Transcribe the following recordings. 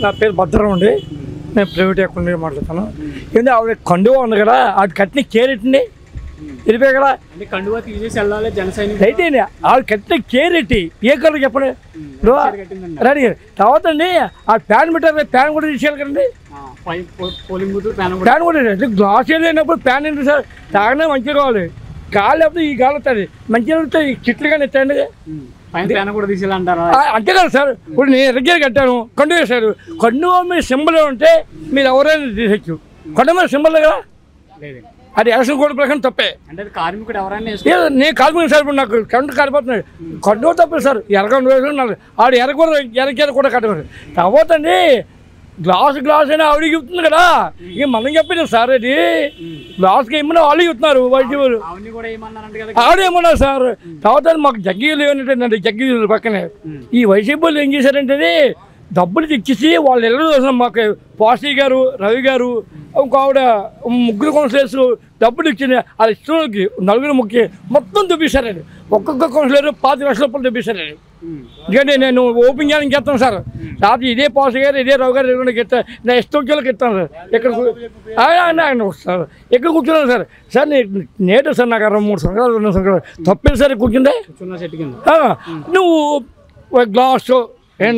నా పేరు భద్రం అండి, నేను ప్రైవేట్ అకౌంట్ మాట్లాడుతాను. ఏంటంటే ఆవిడ కండువా ఉంది కదా, అది కట్టిన కేరెట్ని వెళ్ళిపోయి కదా, కండువా తీసేసి వెళ్ళాలి జనసైనిక అయితే ఆవిడ కట్టిన కేరెట్టి ఏ కలర్ చెప్పండి రెడీ. తర్వాత అండి ఆ ప్యాన్ పెట్టారు, ప్యాన్ కూడా తీసేయాలి కదండి, ప్యాన్ కూడా గ్లాస్ వెళ్ళినప్పుడు ప్యాన్ ఏంటి సార్, తాగనే మంచిగా కావాలి, గాలి లేకపోతే ఈ గాలి వస్తుంది, మంచిగా వస్తాయి చెట్లు కానీ ఎత్తండి కూడా తీసేయాలంటారా? అంతే కదా సార్. ఇప్పుడు నేను రెగ్యులర్ కట్టాను, కండు వేశారు, కండు మీద సింబల్ ఉంటే మీరు ఎవరైనా తీసేచ్చు, కొండ మీద సింబల్ కదా, అది ఎలక్షన్ కోడ్ ప్రకారం తప్పే. అంటే కార్మికుడు ఎవరైనా నేను కార్మికుడు సార్, ఇప్పుడు నాకు కరెంట్ కాలిపోతున్నాడు, కండు తప్పే సార్, ఎరగండు వేసుకున్నారు ఆవిడ ఎరగ కూడా కట్టలేదు. తర్వాత అండి గ్లాస్ అయినా ఆవిడ చెప్తుంది కదా, ఇక మనం చెప్పింది సార్, అది గ్లాస్కి ఏమన్నా వాళ్ళు చెప్తున్నారు వైద్యులు, ఆవిడ ఏమన్నారు సార్. తర్వాత మాకు జగ్గీలు ఏమంటే జగ్గీలు పక్కనే ఈ వైసీపీలు ఏం చేశారంటే డబ్బులు తెచ్చేసి వాళ్ళు ఎల్లరూ చూసాం, మాకు పాసి గారు, రవి గారు, ఇంకో ఆవిడ, ముగ్గురు కౌన్సిలర్స్ డబ్బులు ఇచ్చింది, అది ఇష్టంకి నలుగురు ముఖ్య మొత్తం చూపిస్తారండి, ఒక్కొక్క కౌన్సిలర్ 5 లక్షల రూపాయలు చూపిస్తారండి. ఎందుకంటే నేను ఓపెన్ చేయడానికి చెప్తాను సార్, రాత్రి ఇదే పాసి గారు, ఇదే రవి గారు ఎత్తాను, నా ఇష్టంకి ఇస్తాను సార్. ఎక్కడ సార్ ఎక్కడ కూర్చున్నాను సార్, సార్ నేటు సార్ నాకు 2-3 సంవత్సరాలు 2 సంవత్సరాలు తప్పేది సార్ కూర్చుంటే, నువ్వు గ్లాసు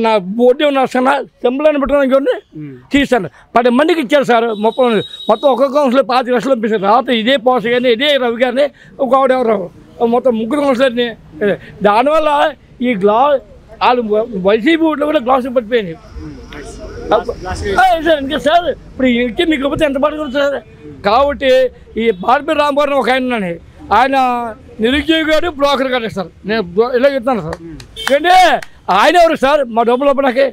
నా బోర్డు ఉన్నా సార్ సింబల్ అని పెట్టడానికి తీస్తాను 10 మందికి ఇచ్చారు సార్, మొత్తం ఒక్కొక్క కౌన్సిలర్ 5 లక్షలు పంపిస్తారు. రాత్రి ఇదే పాస్ గారిని, ఇదే రవి గారిని, ఒక ఆవిడ ఎవరు, మొత్తం ముగ్గురు కౌన్సిలర్ని. దానివల్ల ఈ వాళ్ళు వైసీపీ ఊళ్ళో కూడా గ్లాసు పడిపోయింది సార్. ఇంకా సార్ ఇప్పుడు ఇంకే మీకుకపోతే ఎంత పడుతుంది సార్. కాబట్టి ఈ బార్బీ రాంబాబు ఒక ఆయన నిరుద్యోగి గారు, బ్రోకర్ గారు సార్, నేను ఇలా చెప్తాను సార్. ఎందుకంటే ఆయన ఎవరు సార్, మా డబ్బులు అప్పటికి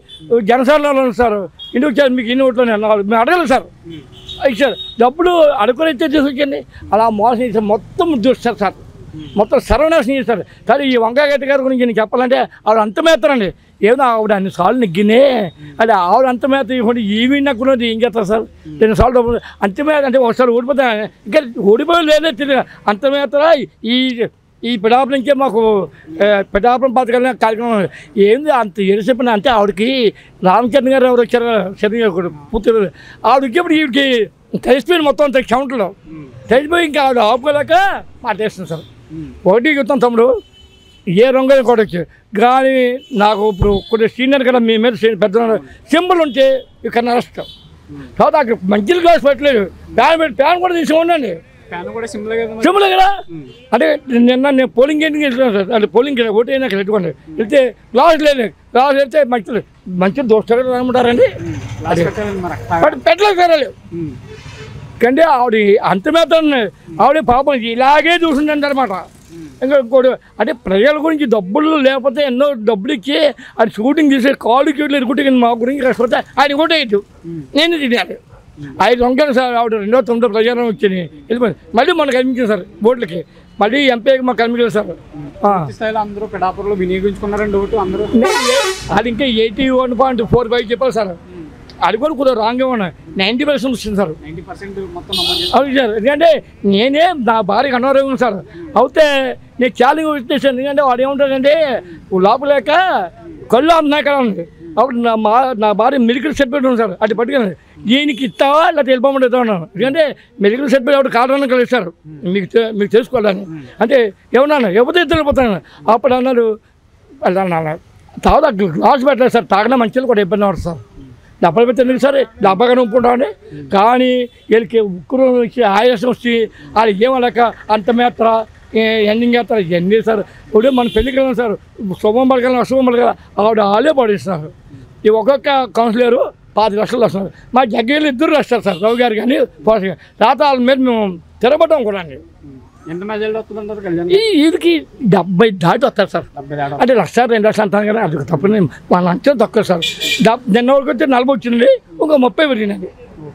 జనసేనలో సార్, ఇంటికి మీకు ఇన్ని ఓట్లు మేము అడగలేదు సార్, సార్ డబ్బులు అడుగుని తీసుకొచ్చండి, అలా మోసం చేశారు, మొత్తం చూస్తారు సార్, మొత్తం సర్వనాశనం చేస్తారు. కానీ ఈ వంకాయగడ్డ గారి గురించి నేను చెప్పాలంటే ఆవిడ అంతమేస్తారండి, ఏదో ఆవిడ అన్నిసార్లు నెగ్గినే, అది ఆవిడ అంతమేత ఇవ్వండి, ఈవీ నక్కున్నది ఏం చేస్తారు సార్, 2 సార్లు డబ్బులు అంతమేత అంటే ఒకసారి ఓడిపోతా, ఇంకా ఓడిపోయి లేదే తెలియదు అంతమేతరా. ఈ పిఠాపురం నుంచే మాకు పిఠాపురం పథకాల కార్యక్రమం ఏంది అంత ఎరిసిపోయిన అంటే ఆవిడకి రామచంద్ర గారు ఎవరు వచ్చారు, శరణ్ గారు పూర్తి ఆవిడకి ఇప్పుడు వీడికి తెలిసిపోయింది మొత్తం అంత కౌంటర్లో తెలిసిపోయి, ఇంకా ఆవిడ ఆపుకోలేక మాటేస్తుంది సార్. ఒకటి చెప్తాం తమ్ముడు, ఏ రంగు కూడా వచ్చి కానీ నాకు ఇప్పుడు కొద్దిగా సీనియర్ కదా మీ మీద పెద్ద సింబల్ ఉంటే ఇక్కడ నష్టం. తర్వాత అక్కడ మంచి గ్లాస్ పెట్టలేదు, ప్యాన్ కూడా తీసి ఉండండి, సింబల్ కదా. అంటే నిన్న నేను పోలింగ్ ఏంటికి వెళ్తున్నాను సార్, అంటే పోలింగ్ ఓటు అయినా పెట్టుకోండి, వెళ్తే గ్లాస్ లేదు, గ్లాస్ వెళ్తే మంచి దోస్తారు అనుకుంటారండి, పెట్టలేదు సార్. కంటే ఆవిడ అంతమేతాన్ని ఆవిడ పాపం ఇలాగే చూసిందండి అనమాట. ఇంకా ఇంకోటి అంటే ప్రజల గురించి డబ్బులు లేకపోతే ఎన్నో డబ్బులు ఇచ్చి అది షూటింగ్ చేసే కాళ్ళు క్యూట్లు ఎరుగుంటే మా గురించి కష్టపడితే ఆయన కూడా వేయద్దు, నేను తినాలి. 5 సంవత్సరాలు సార్ ఆవిడ 2009 ప్రచారం వచ్చింది, వెళ్ళిపోయింది. మళ్ళీ మనకు కనిపించింది సార్ బోర్డులకి, మళ్ళీ ఎంపీకి మాకు కనిపించలేదు సార్. అందరూ పిఠాపురంలో వినియోగించుకున్నారండి ఓటు అందరూ. అది ఇంకా 81.45 చెప్పాలి సార్, అది కూడా కూడా రాంగ్గా ఉన్నాయి. 90% వచ్చింది సార్, 90% మొత్తం అవును సార్. ఎందుకంటే నేనే నా భార్యకి అనారోగ్యం సార్, అయితే నేను ఛాలెంజ్ వచ్చేసాను. ఎందుకంటే వాడు ఏముంటాడంటే లోపలేక కళ్ళు అమ్మాయి కదా ఉంది, అప్పుడు నా భార్య మెడికల్ సర్టిఫికేట్ ఉంది సార్, అది పట్టుకుని దీనికి ఇస్తావా లేకపోతే వెళ్ళిపోమంటే ఇస్తాను. ఎందుకంటే మెడికల్ సర్టిఫికేట్ ఒకటి కారణం కలిస్తారు మీకు తెలుసుకోవాలని, అంటే ఏమన్నా ఎవరితో ఇద్దరు వెళ్ళిపోతాను. అప్పుడు అన్నారు అన్నారు, తర్వాత గ్లాస్ పెట్టలేదు సార్, తాగడం మంచిది కూడా ఇబ్బంది పడుతుంది సార్. డబ్బులు పెట్టి ఎందుకు సార్, డబ్బాగా నొప్పుకుంటామండి. కానీ వీళ్ళకి ఉక్కురు వచ్చి ఆయాసం వచ్చి వాళ్ళకి ఏమలేక అంత మేత్ర ఎండింగ్ చేస్తారు ఇవన్నీ సార్. ఇప్పుడు మన పెళ్ళికి వెళ్ళాం సార్, శుభం పడగలను అశుభం పడగల ఆవిడ వాళ్ళే పడిస్తున్నారు. ఈ ఒక్కొక్క కౌన్సిలరు 5 లక్షలు వస్తున్నారు. మా జగ్గీలు 2 వస్తారు సార్, రవి గారు కానీ పోష గారు. తర్వాత వాళ్ళ మీద మేము తిరగబడ్డాం కూడా అండి. ఎంత మెజారిటీ వస్తుందంటారు కళ్యాణ్? వీరికి 70 దాటి వస్తారు సార్, అంటే 1,00,000 2 లక్షలు అంటాను కదా, అది తప్పని మన అంచనా తక్కువ సార్. నిన్న వరకు వచ్చి 40 వచ్చింది, ఒక 30 పెరిగినది.